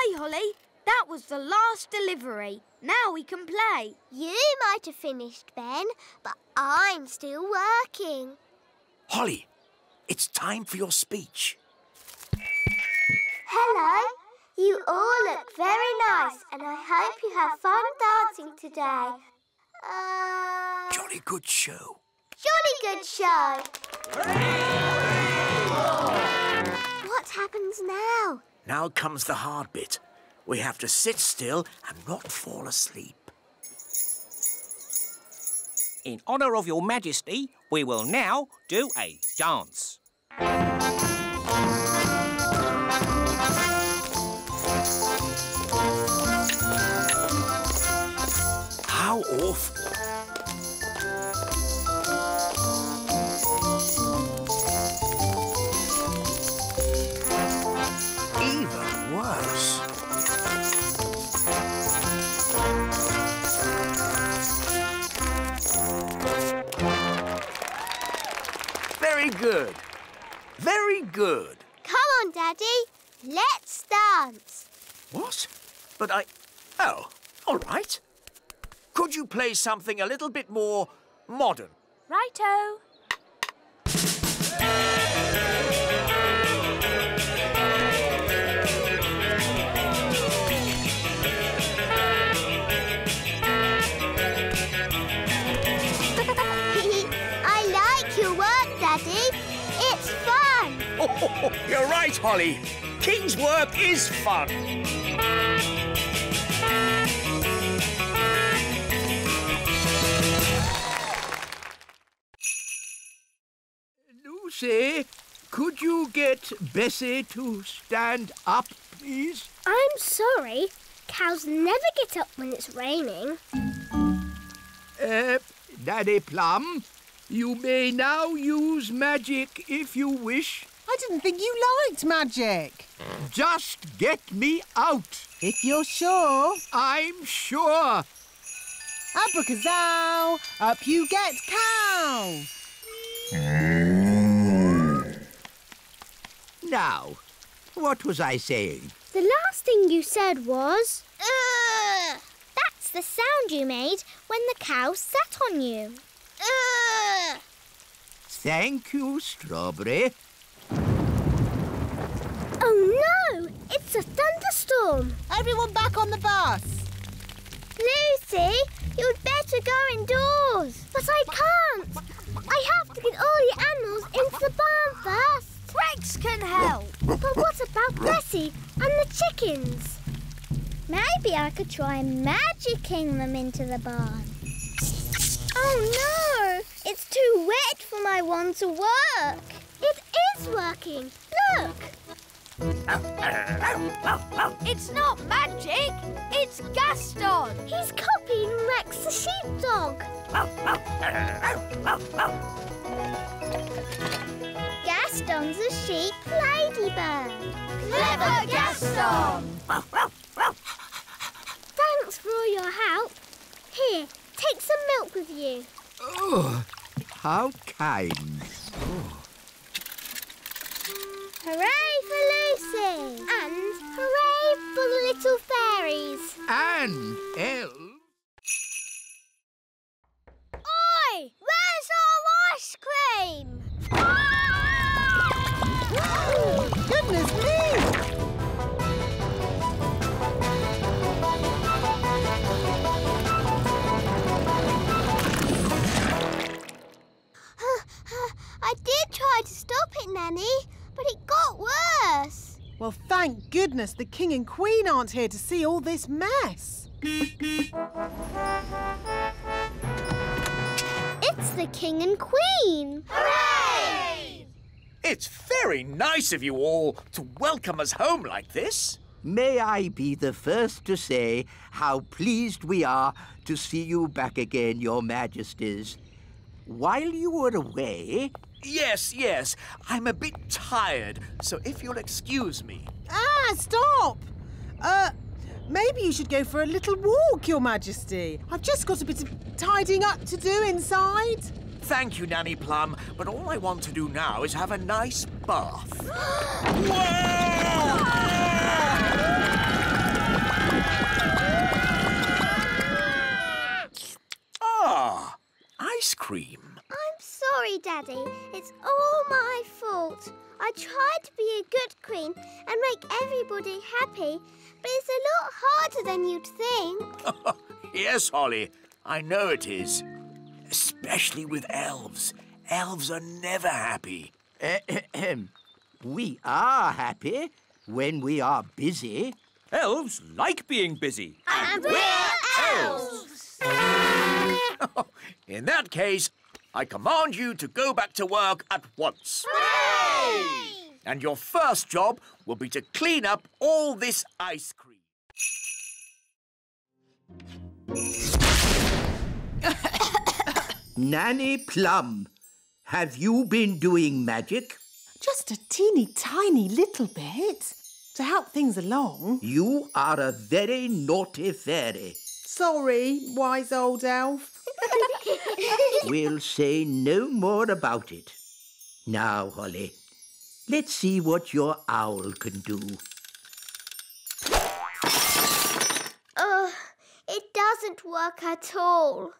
Bye, Holly. That was the last delivery. Now we can play. You might have finished, Ben, but I'm still working. Holly, it's time for your speech. Hello. You all look very nice, and I hope you have fun dancing today. Jolly good show. Jolly good show. What happens now? Now comes the hard bit. We have to sit still and not fall asleep. In honour of your Majesty, we will now do a dance. How awful. Even worse. Very good. Very good. Come on, Daddy. Let's dance. What? But Oh, all right. Could you play something a little bit more modern? Righto. I like your work, Daddy. It's fun. Oh, you're right, Holly. King's work is fun. Lucy, could you get Bessie to stand up, please? I'm sorry. Cows never get up when it's raining. Daddy Plum, you may now use magic if you wish. I didn't think you liked magic. Just get me out. If you're sure. I'm sure. Abracazao, up you get, cow. Now, what was I saying? The last thing you said was... Ugh! That's the sound you made when the cow sat on you. Ugh! Thank you, Strawberry. Oh no! It's a thunderstorm! Everyone back on the bus. Lucy, you'd better go indoors. But I can't. I have to get all the animals into the barn first. Rex can help. But what about Bessie and the chickens? Maybe I could try magicking them into the barn. Oh no! It's too wet for my wand to work. It is working. Look! It's not magic. It's Gaston. He's copying Rex the sheepdog. Gaston's a sheep ladybird. Clever Gaston. Thanks for all your help. Here, take some milk with you. Oh, how kind. Oh. Hooray for Lucy! And hooray for the little fairies! And elves. Oi! Where's our ice cream? Goodness me! I did try to stop it, Nanny, but it got worse. Well, thank goodness the King and Queen aren't here to see all this mess. It's the King and Queen. Hooray! It's very nice of you all to welcome us home like this. May I be the first to say how pleased we are to see you back again, Your Majesties. While you were away... Yes. I'm a bit tired, so if you'll excuse me. Ah, stop! Maybe you should go for a little walk, Your Majesty. I've just got a bit of tidying up to do inside. Thank you, Nanny Plum, but all I want to do now is have a nice bath. Whoa! Daddy. It's all my fault. I tried to be a good queen and make everybody happy, but it's a lot harder than you'd think. Yes, Holly, I know it is. Especially with elves. Elves are never happy. We are happy when we are busy. Elves like being busy. And we're elves! In that case, I command you to go back to work at once. Hooray! And your first job will be to clean up all this ice cream. Nanny Plum, have you been doing magic? Just a teeny tiny little bit to help things along. You are a very naughty fairy. Sorry, wise old elf. We'll say no more about it. Now, Holly, let's see what your owl can do. It doesn't work at all.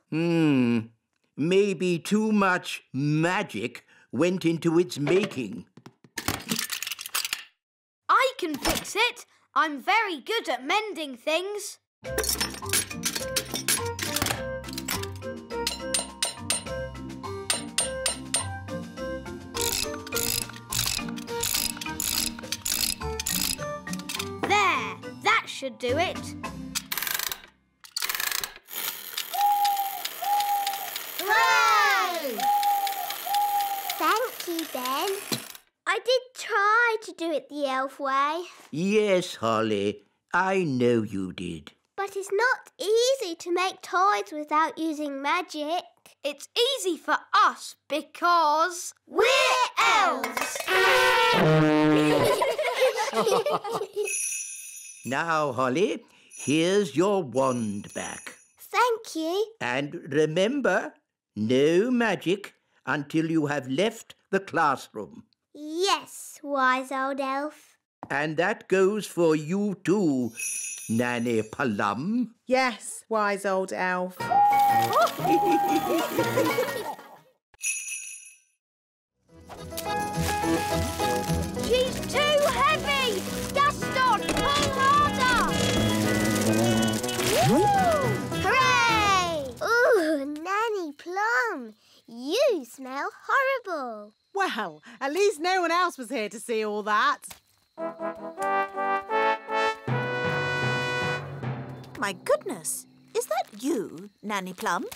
Maybe too much magic went into its making. I can fix it. I'm very good at mending things. There, that should do it. Hooray! Thank you, Ben. I did try to do it the elf way. Yes, Holly, I know you did. But it's not easy to make toys without using magic. It's easy for us because We're elves! Now, Holly, here's your wand back. Thank you. And remember, no magic until you have left the classroom. Yes, wise old elf. And that goes for you too, Nanny Plum. Yes, wise old elf. she's too heavy. Gaston, pull harder. Hooray! Ooh, Nanny Plum, you smell horrible. Well, at least no one else was here to see all that. My goodness, is that you, Nanny Plum?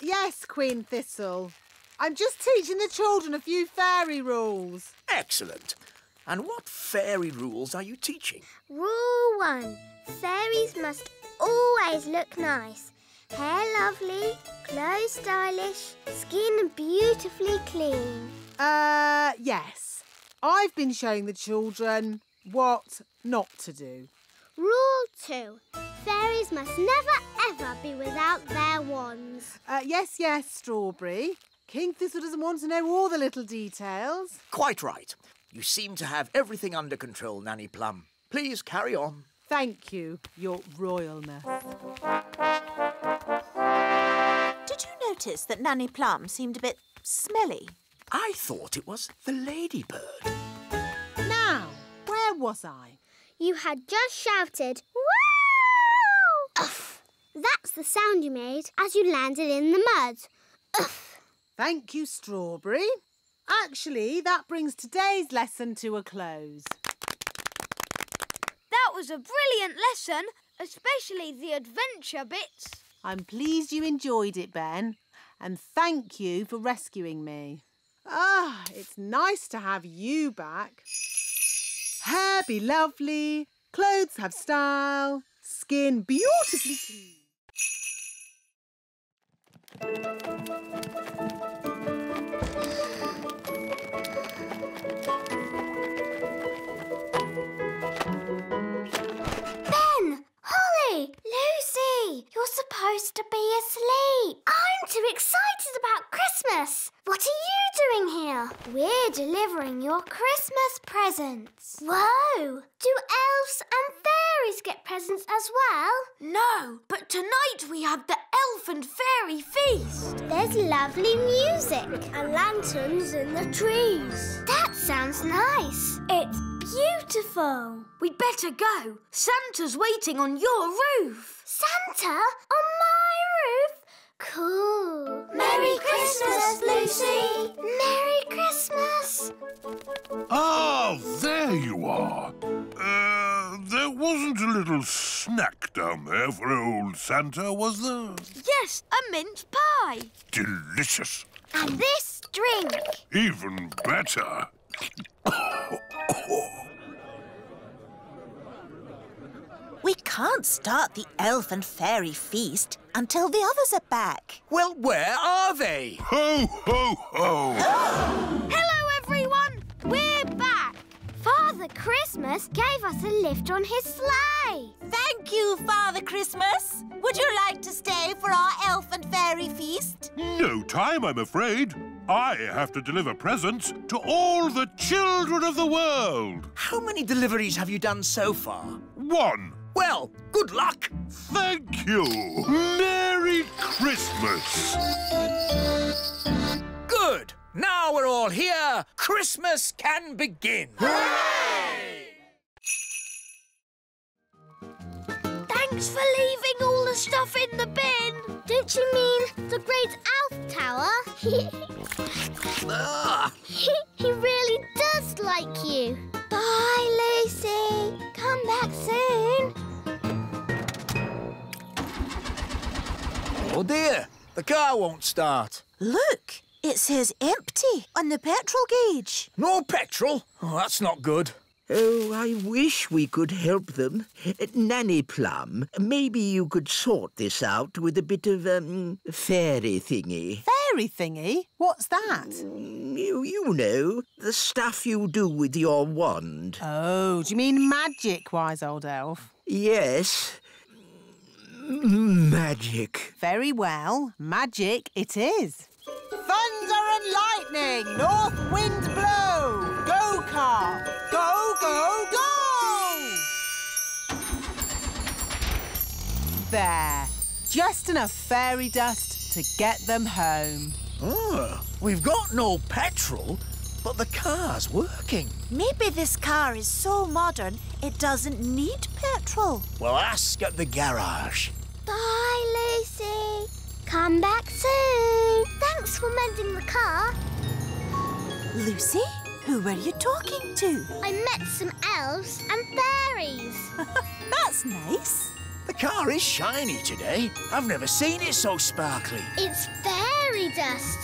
Yes, Queen Thistle. I'm just teaching the children a few fairy rules. Excellent. And what fairy rules are you teaching? Rule 1. Fairies must always look nice. Hair lovely, clothes stylish, skin beautifully clean. Yes. I've been showing the children what not to do. Rule 2. Fairies must never ever be without their wands. Yes, Strawberry. King Thistle doesn't want to know all the little details. Quite right. You seem to have everything under control, Nanny Plum. Please carry on. Thank you, your royalness. Did you notice that Nanny Plum seemed a bit smelly? I thought it was the ladybird. Now, where was I? You had just shouted, "Wow!" Uff. That's the sound you made as you landed in the mud. Uff. Thank you, Strawberry. Actually, that brings today's lesson to a close. That was a brilliant lesson, especially the adventure bits. I'm pleased you enjoyed it, Ben, and thank you for rescuing me. It's nice to have you back. Hair be lovely, clothes have style, skin beautifully clean. Ben! Holly! Lucy! You're supposed to be asleep. I'm too excited about Christmas. What are you doing here? We're delivering your Christmas Christmas presents. Whoa! Do elves and fairies get presents as well? No, but tonight we have the elf and fairy feast. There's lovely music And lanterns in the trees. That sounds nice. It's beautiful. We'd better go. Santa's waiting on your roof. Santa on my roof? Cool. Merry Christmas, Lucy. Merry Christmas. Ah, there you are. There wasn't a little snack down there for old Santa, was there? Yes, a mince pie. Delicious. And this drink. Even better. We can't start the elf and fairy feast until the others are back. Well, where are they? Ho, ho, ho! Hello, everyone. We're back. Father Christmas gave us a lift on his sleigh. Thank you, Father Christmas. Would you like to stay for our elf and fairy feast? No time, I'm afraid. I have to deliver presents to all the children of the world. How many deliveries have you done so far? 1. Well, good luck. Thank you. Merry Christmas. Good. Now we're all here. Christmas can begin. Hooray! Thanks for leaving all the stuff in the bin. Don't you mean the great elf tower? He really does like you. Bye, Lucy. Come back soon. Oh, dear. The car won't start. Look, it says empty on the petrol gauge. No petrol? Oh, that's not good. Oh, I wish we could help them. Nanny Plum, maybe you could sort this out with a bit of, fairy thingy. Fairy thingy? What's that? You know, the stuff you do with your wand. Oh, do you mean magic, wise old elf? Yes. Magic. Very well, magic it is. Thunder and lightning, north wind blow. Go, car. Go, go, go! There. Just enough fairy dust to get them home. Oh, we've got no petrol, but the car's working. Maybe this car is so modern it doesn't need petrol. Well, ask at the garage. Bye, Lucy. Come back soon. Thanks for mending the car. Lucy, who were you talking to? I met some elves and fairies. That's nice. The car is shiny today. I've never seen it so sparkly. It's fairy dust.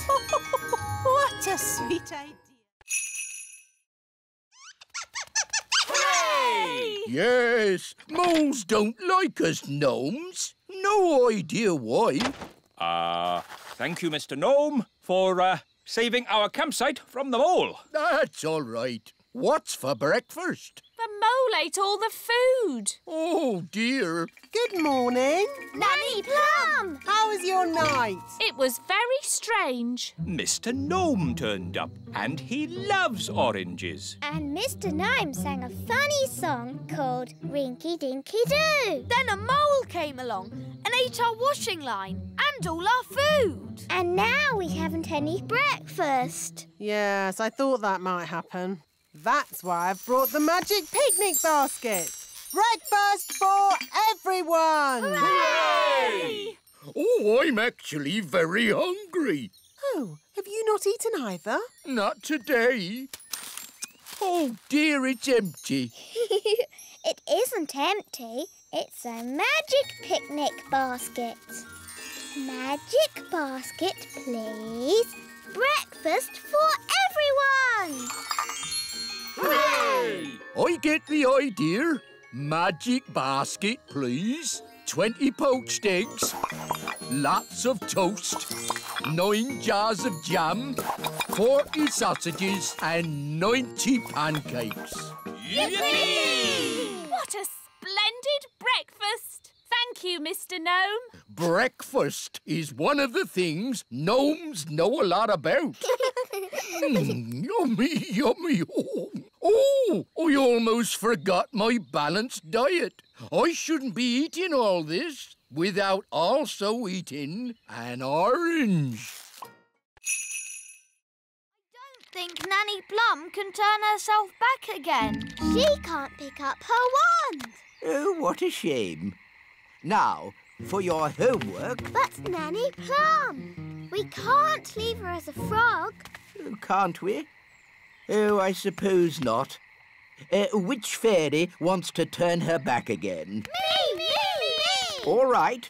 What a sweet idea. Hooray! Yes, moles don't like us gnomes. No idea why. Thank you, Mr. Gnome, for saving our campsite from the mole. That's all right. What's for breakfast? The mole ate all the food. Oh, dear. Good morning. Nanny Plum! How was your night? It was very strange. Mr. Gnome turned up, and he loves oranges. And Mr. Gnome sang a funny song called Rinky Dinky Doo. Then a mole came along and ate our washing line and all our food. And now we haven't any breakfast. Yes, I thought that might happen. That's why I've brought the magic picnic basket. Breakfast for everyone! Hooray! Oh, I'm actually very hungry. Oh, have you not eaten either? Not today. Oh, dear, it's empty. It isn't empty. It's a magic picnic basket. Magic basket, please. Breakfast for everyone! Hooray! I get the idea. Magic basket, please. 20 poached eggs, lots of toast, 9 jars of jam, 40 sausages and 90 pancakes. Yippee! What a splendid breakfast. Thank you, Mr. Gnome. Breakfast is one of the things gnomes know a lot about. Yummy, yummy. Oh. Oh, I almost forgot my balanced diet. I shouldn't be eating all this without also eating an orange. I think Nanny Plum can turn herself back again. She can't pick up her wand. Oh, what a shame. Now, for your homework... But Nanny Plum, we can't leave her as a frog. Can't we? Oh, I suppose not. Which fairy wants to turn her back again? Me! All right.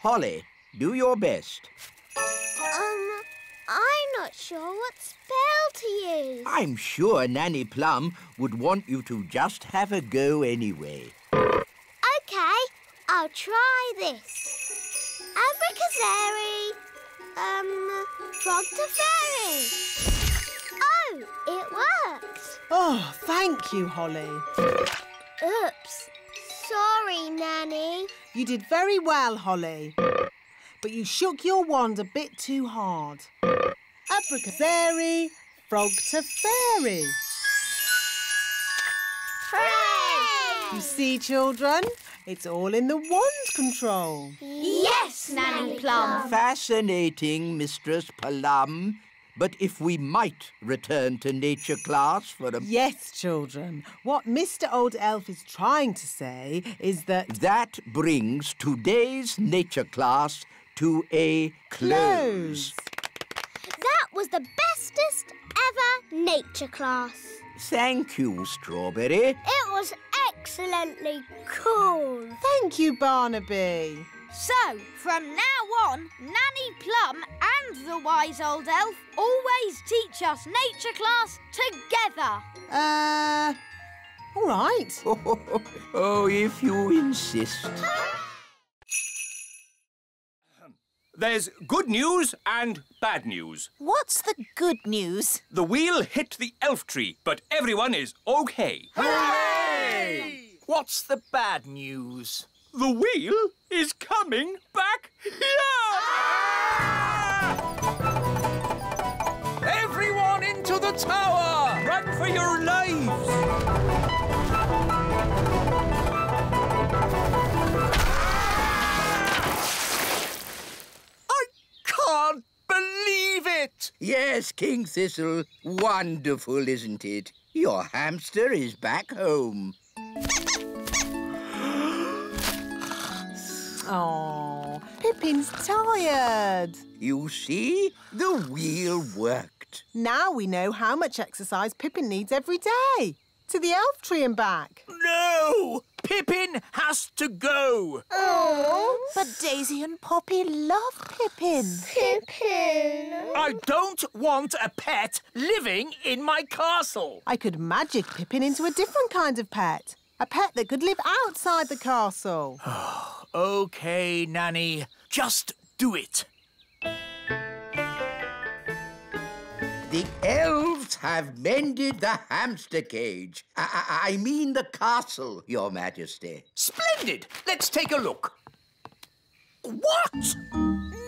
Holly, do your best. I'm not sure what spell to use. I'm sure Nanny Plum would want you to just have a go anyway. OK, I'll try this. Abracazeri, frog to fairy. Oh, it worked. Oh, thank you, Holly. Oops. Sorry, Nanny. You did very well, Holly. But you shook your wand a bit too hard. Abracazeri, frog to fairy. Hooray! You see, children, it's all in the wand control. Yes, Nanny Plum. Fascinating, Mistress Plum. But if we might return to nature class for a... Yes, children. What Mr. Old Elf is trying to say is that... That brings today's nature class to a close. That was the bestest ever nature class. Thank you, Strawberry. It was excellently cool. Thank you, Barnaby. So, from now on, Nanny Plum and the wise old elf always teach us nature class together. All right. Oh, if you insist. There's good news and bad news. What's the good news? The wheel hit the elf tree, but everyone is OK. Hooray! What's the bad news? The wheel is coming back here! Everyone into the tower! Run for your lives! I can't believe it! Yes, King Thistle. Wonderful, isn't it? Your hamster is back home. Oh, Pippin's tired. You see, the wheel worked. Now we know how much exercise Pippin needs every day. To the elf tree and back. No! Pippin has to go! Oh, But Daisy and Poppy love Pippin. Pippin. I don't want a pet living in my castle. I could magic Pippin into a different kind of pet. A pet that could live outside the castle. OK, Nanny. Just do it. The elves have mended the hamster cage. I mean the castle, Your Majesty. Splendid! Let's take a look. What?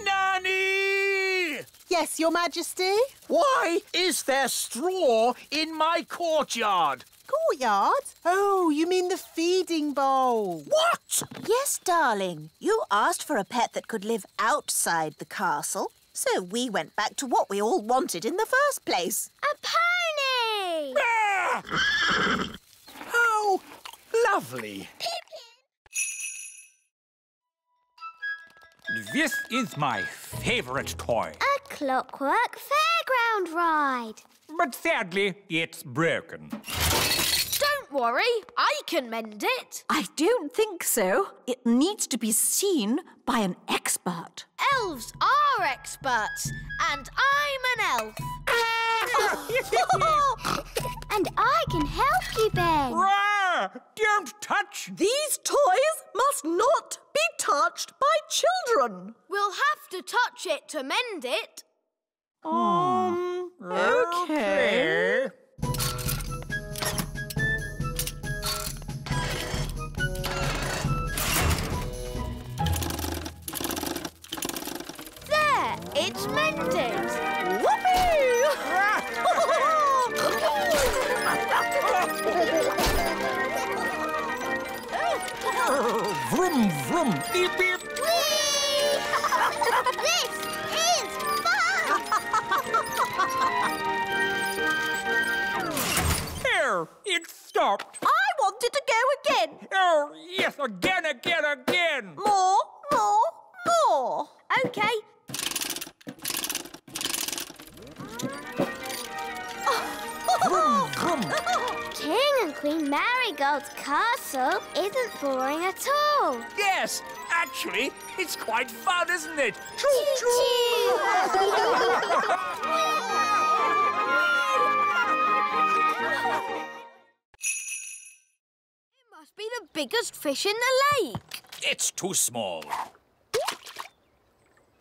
Nanny! Yes, Your Majesty? Why is there straw in my courtyard? Courtyard? Oh, you mean the feeding bowl. What? Yes, darling. You asked for a pet that could live outside the castle, so we went back to what we all wanted in the first place. A pony! Ah! How lovely. This is my favourite toy. A clockwork fairground ride. But sadly, it's broken. Don't worry, I can mend it. I don't think so. It needs to be seen by an expert. Elves are experts, and I'm an elf. And I can help you, Ben. Rah! Don't touch! These toys must not be touched by children. We'll have to touch it to mend it. Okay. There, it's mended. Whoopee! vroom. Beep, beep. Whee! This is fun! Here, it stopped. I wanted to go again. Oh, yes, again. More. OK. Vroom, vroom. King and Queen Marigold's castle isn't boring at all. Yes, actually, it's quite fun, isn't it? Choo-choo! It must be the biggest fish in the lake. It's too small.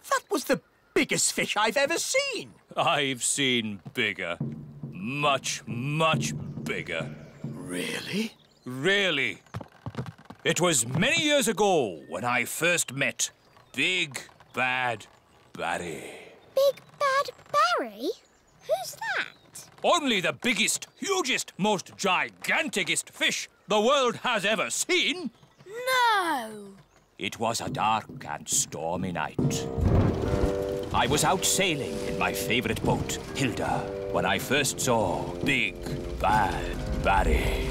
That was the biggest fish I've ever seen. I've seen bigger. Much, much bigger. Really? Really. It was many years ago when I first met Big Bad Barry. Big Bad Barry? Who's that? Only the biggest, hugest, most giganticest fish the world has ever seen. No. It was a dark and stormy night. I was out sailing in my favourite boat, Hilda, when I first saw Big Bad Barry.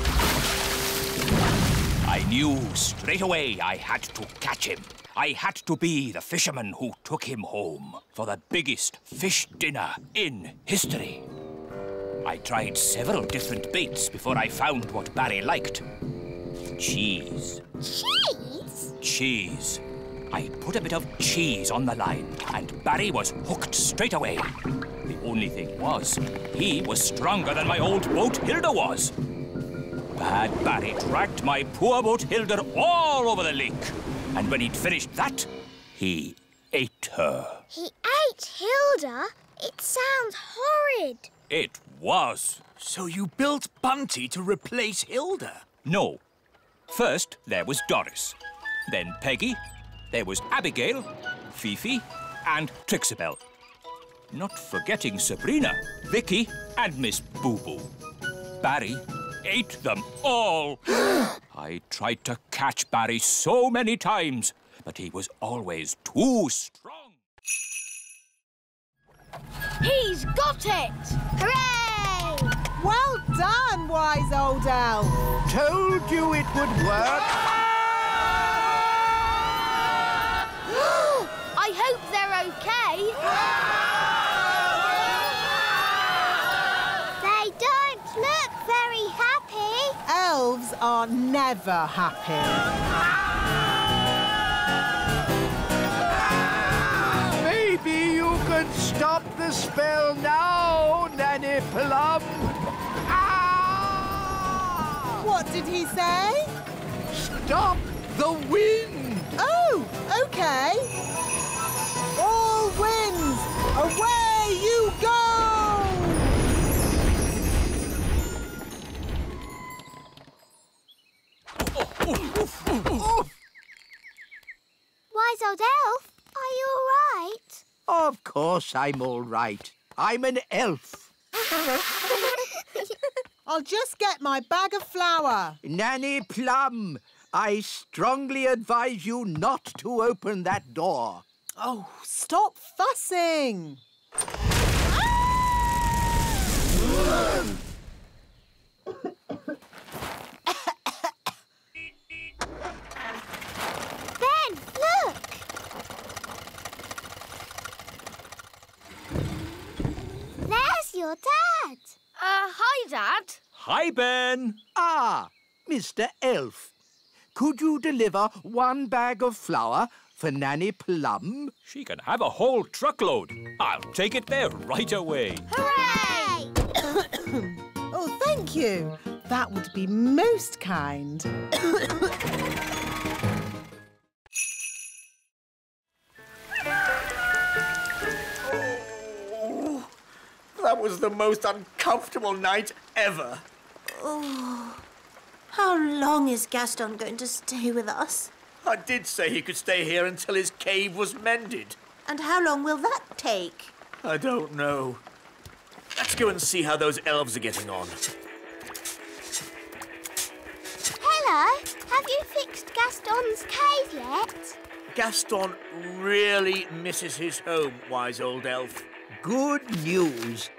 I knew straight away I had to catch him. I had to be the fisherman who took him home for the biggest fish dinner in history. I tried several different baits before I found what Barry liked. Cheese. Cheese? Cheese. I put a bit of cheese on the line, and Barry was hooked straight away. The only thing was, he was stronger than my old boat Hilda was. Bad Barry dragged my poor boat Hilda all over the lake, and when he'd finished that, he ate her. He ate Hilda? It sounds horrid. It was. So you built Bunty to replace Hilda? No. First, there was Doris. Then Peggy. There was Abigail, Fifi, and Trixabel. Not forgetting Sabrina, Vicky, and Miss Boo-Boo. Barry ate them all. I tried to catch Barry so many times, but he was always too strong. He's got it! Hooray! Well done, wise old elf. Told you it would work. I hope they're OK. They don't look very happy. Elves are never happy. Maybe you could stop the spell now, Nanny Plum. What did he say? Stop the wind. Oh, OK. All winds, away you go! Wise old elf, are you all right? Of course I'm all right. I'm an elf. I'll just get my bag of flour. Nanny Plum, I strongly advise you not to open that door. Oh, stop fussing. Ben, look! There's your dad. Hi, Dad. Hi, Ben. Ah, Mr. Elf. Could you deliver one bag of flour for Nanny Plum? She can have a whole truckload. I'll take it there right away. Hooray! Oh, thank you. That would be most kind. Oh, that was the most uncomfortable night ever. Oh, how long is Gaston going to stay with us? I did say he could stay here until his cave was mended. And how long will that take? I don't know. Let's go and see how those elves are getting on. Hello, have you fixed Gaston's Gaston's cave yet? Gaston really misses his home, wise old elf. Good news.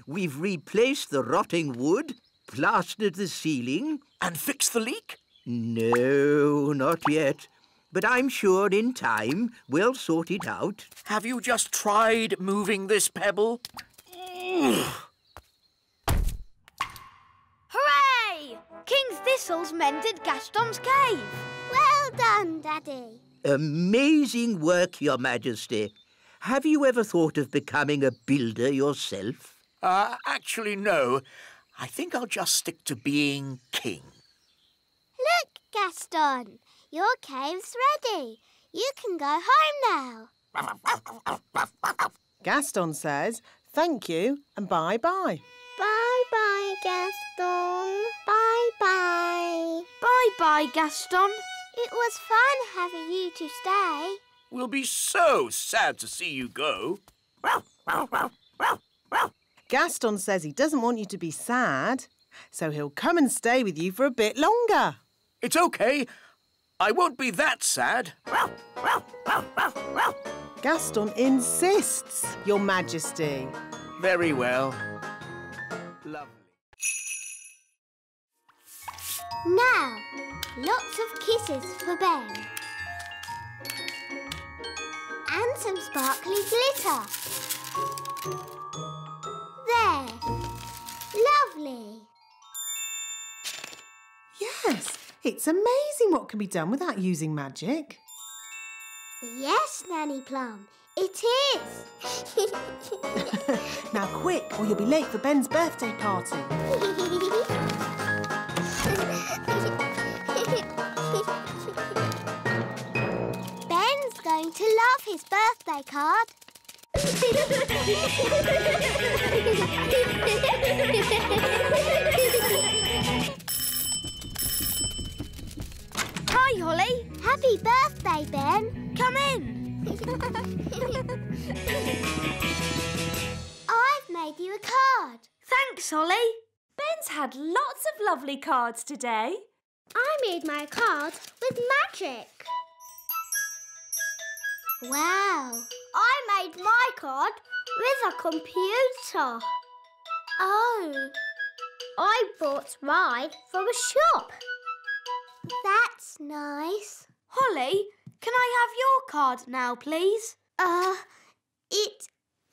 We've replaced the rotting wood, plastered the ceiling. And fixed the leak? No, not yet. But I'm sure in time we'll sort it out. Have you just tried moving this pebble? Hooray! King Thistle's mended Gaston's cave. Well done, Daddy. Amazing work, Your Majesty. Have you ever thought of becoming a builder yourself? Actually, no. I think I'll just stick to being king. Look, Gaston. Your cave's ready. You can go home now. Gaston says thank you and bye-bye. Bye-bye, Gaston. Bye-bye. Bye-bye, Gaston. It was fun having you to stay. We'll be so sad to see you go. Gaston says he doesn't want you to be sad, so he'll come and stay with you for a bit longer. It's OK. I won't be that sad. Gaston insists, Your Majesty. Very well. Lovely. Now, lots of kisses for Ben. And some sparkly glitter. There. Lovely. Yes, it's amazing what can be done without using magic. Yes, Nanny Plum, it is. Now quick, or you'll be late for Ben's birthday party. Ben's going to love his birthday card. Hi, Holly. Happy birthday, Ben. Come in. I've made you a card. Thanks, Holly. Ben's had lots of lovely cards today. I made my card with magic. Wow. I made my card with a computer. Oh. I bought mine from a shop. That's nice. Holly, can I have your card now, please? It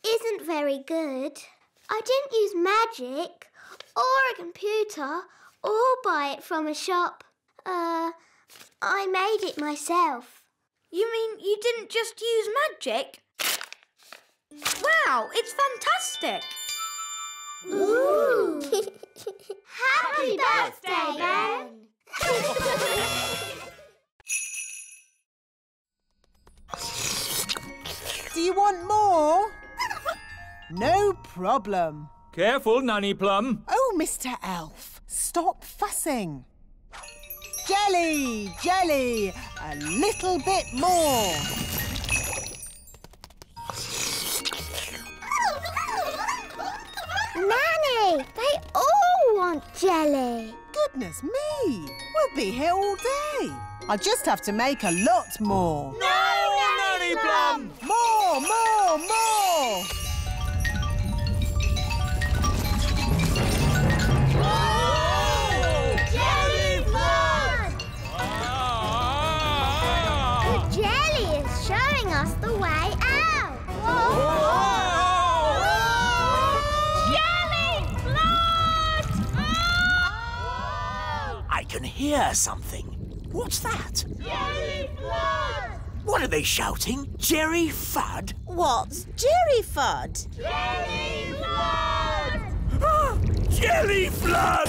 isn't very good. I didn't use magic or a computer or buy it from a shop. I made it myself. You mean you didn't just use magic? Wow, it's fantastic. Ooh! Happy birthday, Ben! Do you want more? No problem. Careful, Nanny Plum. Oh, Mr. Elf, stop fussing. Jelly, jelly, a little bit more. Nanny, they all want jelly. Goodness me, we'll be here all day. I'll just have to make a lot more. No, Nanny Plum! More, more, more! Jelly flood! The jelly is showing us the way out. Jelly flood! I can hear something. What's that? Jelly flood! What are they shouting? Jerry Fudd? What's Jerry Fudd? Jelly flood! Jelly Flood!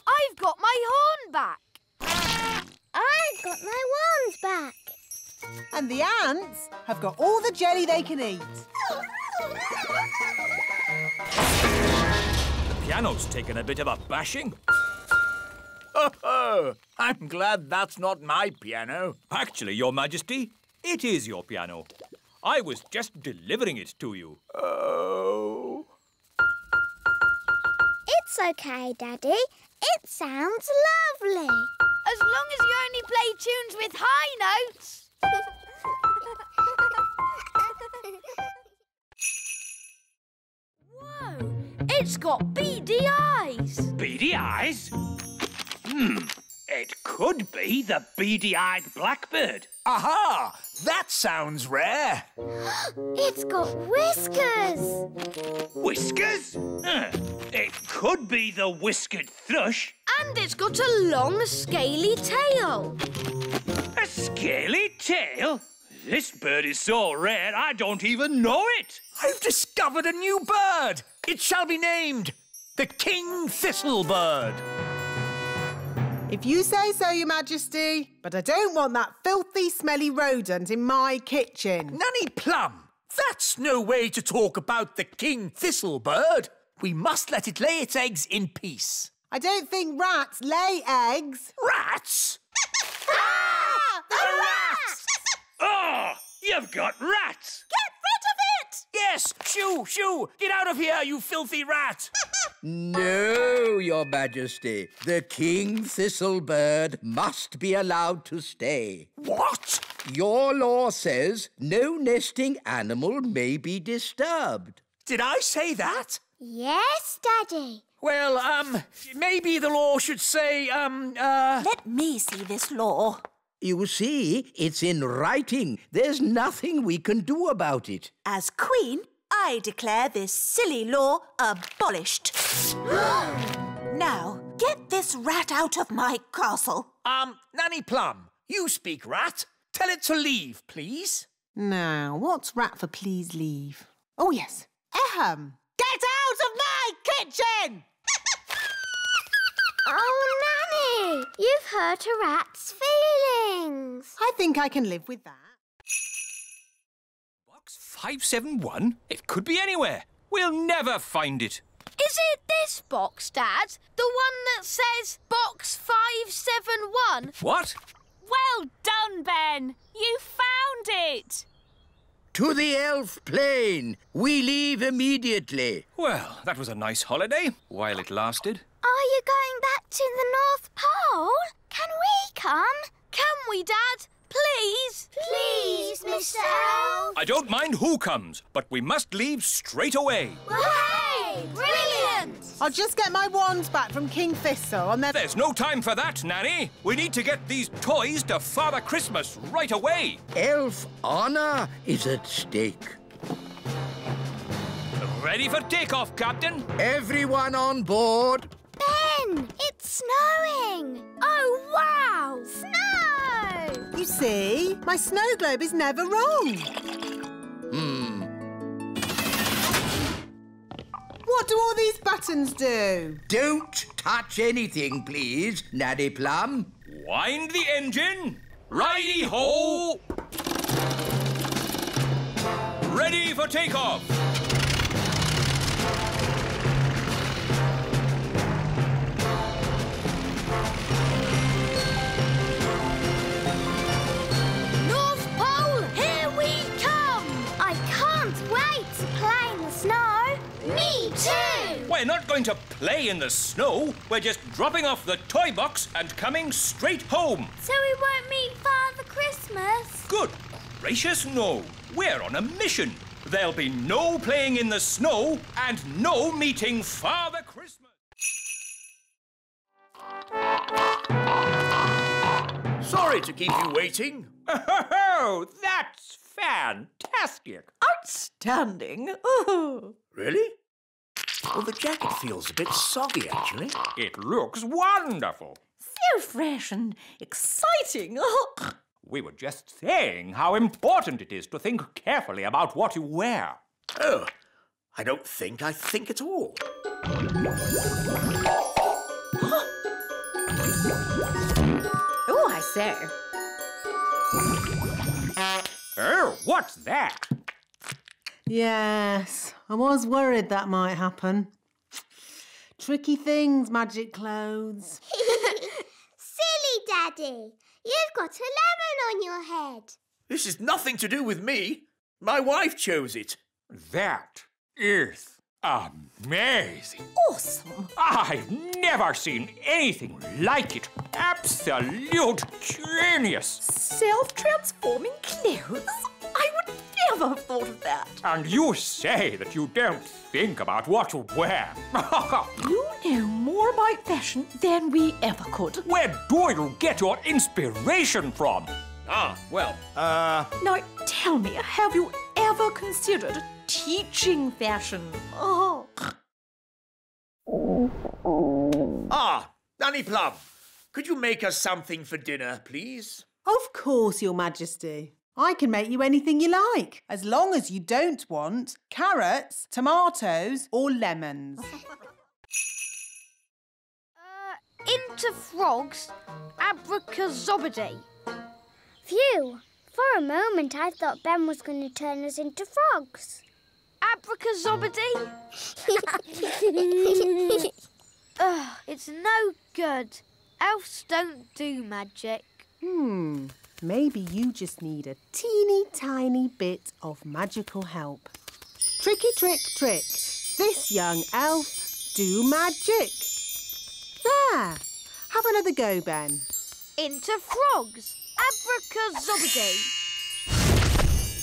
I've got my horn back. I've got my wands back. And the ants have got all the jelly they can eat. The piano's taken a bit of a bashing. Oh, I'm glad that's not my piano. Actually, Your Majesty, it is your piano. I was just delivering it to you. Oh. It's okay, Daddy. It sounds lovely. As long as you only play tunes with high notes. Whoa, it's got beady eyes. Beady eyes? It could be the beady-eyed blackbird. Aha! That sounds rare. It's got whiskers. Whiskers? It could be the whiskered thrush. And it's got a long, scaly tail. A scaly tail? This bird is so rare I don't even know it. I've discovered a new bird. It shall be named the King Thistlebird. If you say so, Your Majesty, but I don't want that filthy, smelly rodent in my kitchen. Nanny Plum, that's no way to talk about the King Thistlebird. We must let it lay its eggs in peace. I don't think rats lay eggs. Rats? The rats! Oh, you've got rats. Get rid of it! Yes, shoo, shoo! Get out of here, you filthy rat! No, Your Majesty. The King Thistlebird must be allowed to stay. What? Your law says no nesting animal may be disturbed. Did I say that? Yes, Daddy. Well, maybe the law should say, Let me see this law. You see, it's in writing. There's nothing we can do about it. As Queen, I declare this silly law abolished. Now, get this rat out of my castle. Nanny Plum, you speak rat. Tell it to leave, please. Now, what's rat for please leave? Oh, yes. Ahem. Get out of my kitchen! Oh, Nanny, you've hurt a rat's feelings. I think I can live with that. Box 571? It could be anywhere. We'll never find it. Is it this box, Dad? The one that says box 571? What? Well done, Ben. You found it. To the elf plain. We leave immediately. Well, that was a nice holiday, while it lasted. Are you going back to the North Pole? Can we come? Can we, Dad? Please? Please, Mr. Elf. I don't mind who comes, but we must leave straight away. Hooray! Brilliant! I'll just get my wand back from King Thistle and then... There's no time for that, Nanny. We need to get these toys to Father Christmas right away. Elf honor is at stake. Ready for takeoff, Captain? Everyone on board. Ben, it's snowing. Oh, wow! Snow! You see, my snow globe is never wrong. What do all these buttons do? Don't touch anything, please, Nanny Plum. Wind the engine. Righty-ho! Ready for takeoff. North Pole, here we come! I can't wait to play in the snow. Me too! We're not going to play in the snow. We're just dropping off the toy box and coming straight home. So we won't meet Father Christmas? Good gracious, no. We're on a mission. There'll be no playing in the snow and no meeting Father Christmas. Sorry to keep you waiting. Oh, that's fantastic. Outstanding. Ooh. Really? Well, the jacket feels a bit soggy, actually. It looks wonderful. So fresh and exciting. Oh. We were just saying how important it is to think carefully about what you wear. Oh, I don't think I think at all. Oh, I say. Oh, what's that? Yes, I was worried that might happen. Tricky things, magic clothes. Silly Daddy, you've got a lemon on your head. This is nothing to do with me. My wife chose it. That is amazing. Awesome. I've never seen anything like it. Absolute genius. Self-transforming clothes? I would never have thought of that. And you say that you don't think about what to wear. You know more about fashion than we ever could. Where do you get your inspiration from? Now, tell me, have you ever considered teaching fashion? Oh. Nanny Plum, could you make us something for dinner, please? Of course, Your Majesty. I can make you anything you like, as long as you don't want carrots, tomatoes or lemons. Into frogs, abracazobody. Phew! For a moment I thought Ben was going to turn us into frogs. Abracazobody? It's no good. Elves don't do magic. Maybe you just need a teeny tiny bit of magical help. Tricky trick trick. This young elf do magic. There. Have another go, Ben. Into frogs, abracazobody.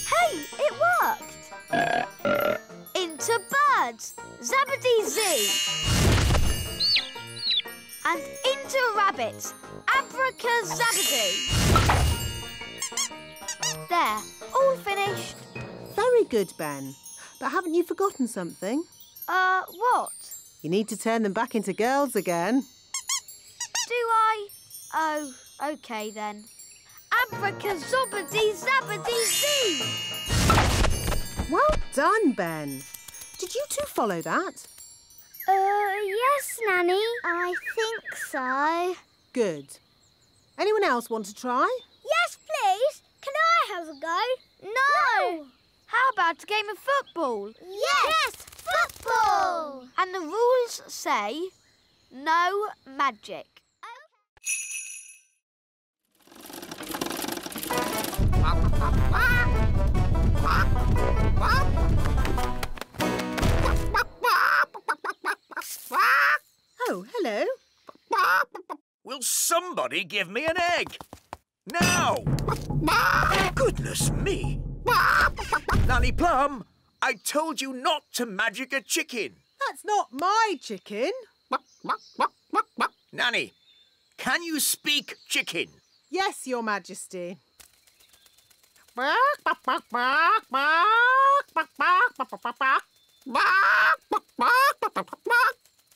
Hey, it worked. Into birds, zabbity-zee. And into rabbits, abracazabady. There, all finished. Very good, Ben. But haven't you forgotten something? What? You need to turn them back into girls again. Do I? Oh, OK then. Abracazobady-zabbady-zee. Well done, Ben. Did you two follow that? Yes, Nanny. I think so. Good. Anyone else want to try? Yes, please. Can I have a go? No. How about a game of football? Yes, football. And the rules say no magic. Oh, hello. Will somebody give me an egg? Now! Goodness me! Nanny Plum, I told you not to magic a chicken. That's not my chicken. Nanny, can you speak chicken? Yes, Your Majesty.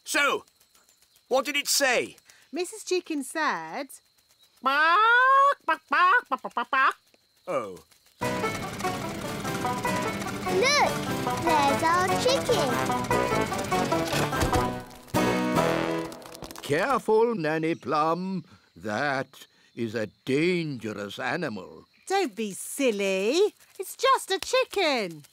So, what did it say? Mrs. Chicken said... Oh. Look, there's our chicken. Careful, Nanny Plum. That is a dangerous animal. Don't be silly. It's just a chicken.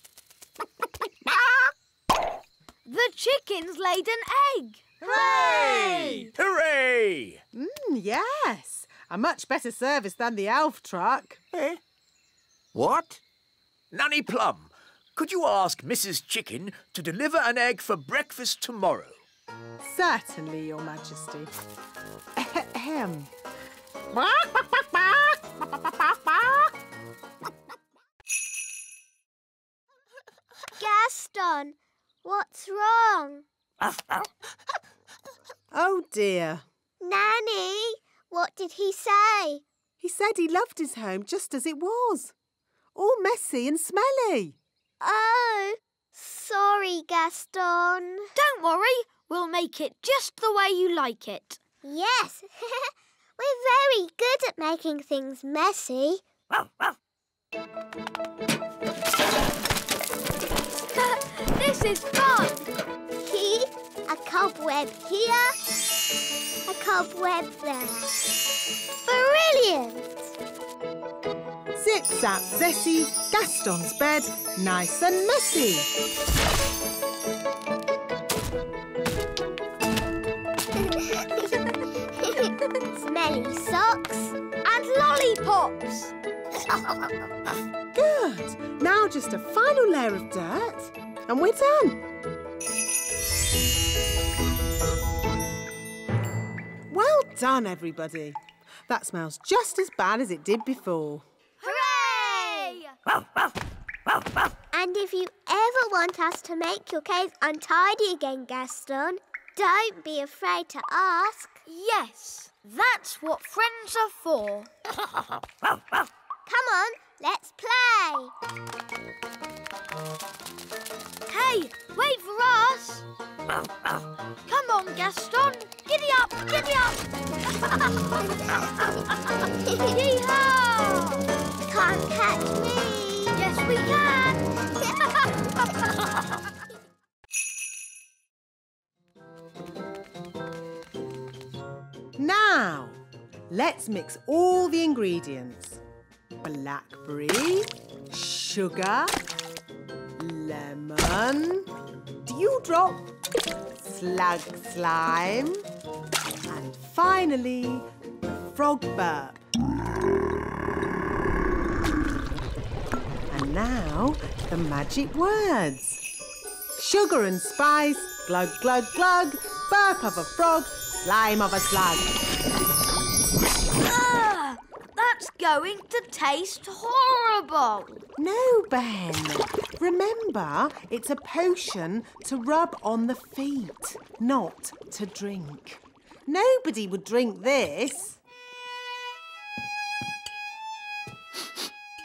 The chicken's laid an egg. Hooray! Hooray! Yes. A much better service than the elf truck. Eh? What? Nanny Plum, could you ask Mrs. Chicken to deliver an egg for breakfast tomorrow? Certainly, Your Majesty. Ahem. Gaston, what's wrong? Oh, dear. Nanny, what did he say? He said he loved his home just as it was. All messy and smelly. Oh, sorry, Gaston. Don't worry, we'll make it just the way you like it. Yes, we're very good at making things messy. This is fun. A cobweb here, a cobweb there. Brilliant! Zip, zap, zessie, Gaston's bed, nice and messy. Smelly socks. And lollipops. Good. Now just a final layer of dirt and we're done. Well done, everybody. That smells just as bad as it did before. Hooray! And if you ever want us to make your cave untidy again, Gaston, don't be afraid to ask. Yes, that's what friends are for. Come on, let's play. Hey, wait for us. Come on, Gaston. Giddy up, giddy up. Yee-haw! Can't catch me. Yes, we can. Now, let's mix all the ingredients. Blackberry, sugar, lemon, dewdrop, slug slime, and finally, the frog burp. And now, the magic words. Sugar and spice, glug, glug, glug, burp of a frog, slime of a slug. Ah, that's going to taste horrible. No, Ben. Remember, it's a potion to rub on the feet, not to drink. Nobody would drink this.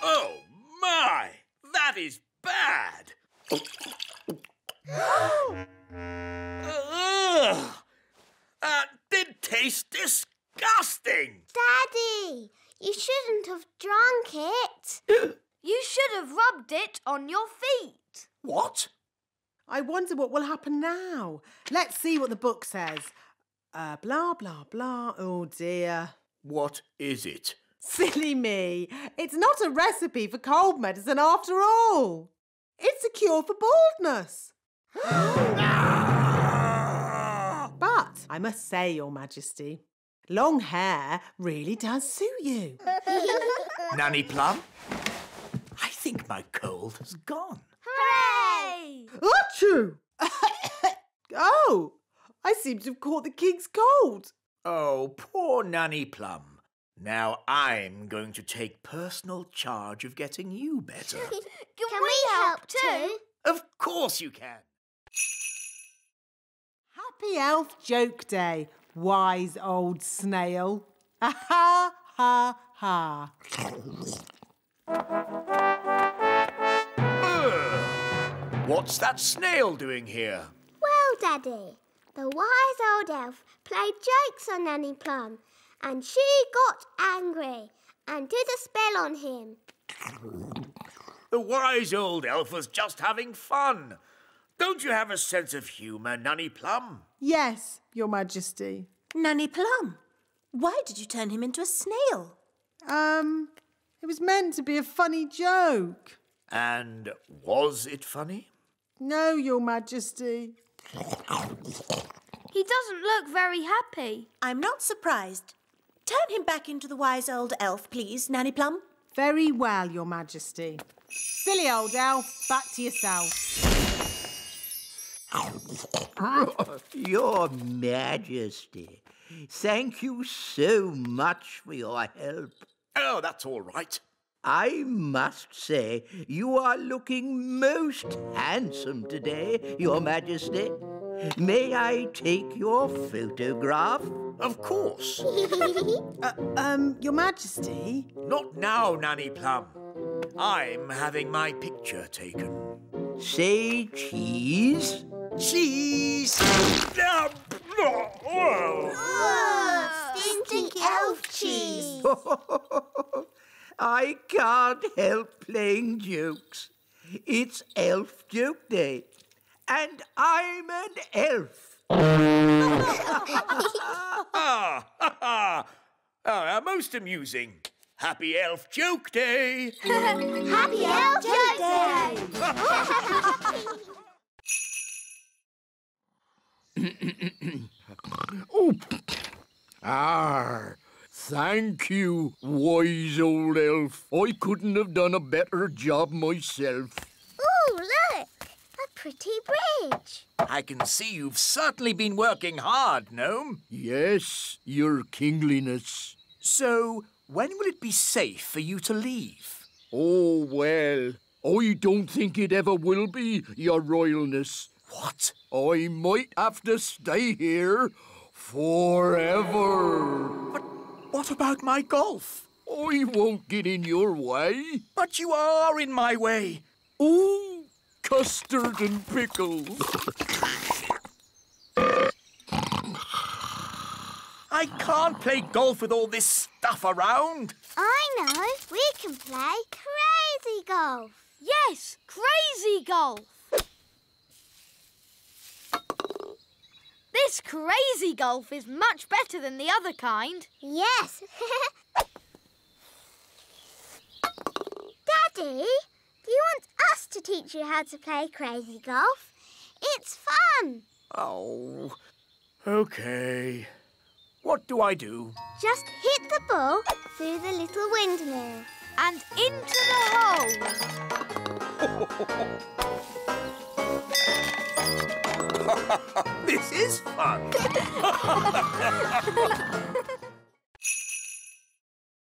Oh, my! That is bad! Ugh! That did taste disgusting! Daddy, you shouldn't have drunk it. You should have rubbed it on your feet. What? I wonder what will happen now. Let's see what the book says. Blah, blah, blah. Oh, dear. What is it? Silly me. It's not a recipe for cold medicine after all. It's a cure for baldness. But I must say, Your Majesty, long hair really does suit you. Nanny Plum? I think my cold has gone. Hooray! Achoo! Oh, I seem to have caught the king's cold. Oh, poor Nanny Plum. Now I'm going to take personal charge of getting you better. Can we help too? Of course you can. Happy Elf Joke Day, wise old snail. Ha ha ha ha. What's that snail doing here? Well, Daddy, the wise old elf played jokes on Nanny Plum and she got angry and did a spell on him. The wise old elf was just having fun. Don't you have a sense of humour, Nanny Plum? Yes, Your Majesty. Nanny Plum, why did you turn him into a snail? It was meant to be a funny joke. And was it funny? No, Your Majesty. He doesn't look very happy. I'm not surprised. Turn him back into the wise old elf, please, Nanny Plum. Very well, Your Majesty. Silly old elf, back to yourself. Your Majesty, thank you so much for your help. Oh, that's all right. I must say, you are looking most handsome today, Your Majesty. May I take your photograph? Of course. Your Majesty? Not now, Nanny Plum. I'm having my picture taken. Say cheese. Cheese! Stinky elf cheese. I can't help playing jokes. It's Elf Joke Day, and I'm an elf. Most amusing. Happy Elf Joke Day! Happy Elf Joke Day! Thank you, wise old elf. I couldn't have done a better job myself. Ooh, look! A pretty bridge. I can see you've certainly been working hard, Gnome. Yes, your kingliness. So, when will it be safe for you to leave? Oh, well, I don't think it ever will be, your royalness. What? I might have to stay here forever. But what about my golf? I won't get in your way. But you are in my way. Ooh, custard and pickles. I can't play golf with all this stuff around. I know. We can play crazy golf. Yes, crazy golf. This crazy golf is much better than the other kind. Yes. Daddy, do you want us to teach you how to play crazy golf? It's fun. Oh, OK. What do I do? Just hit the ball through the little windmill. And into the hole. This is fun.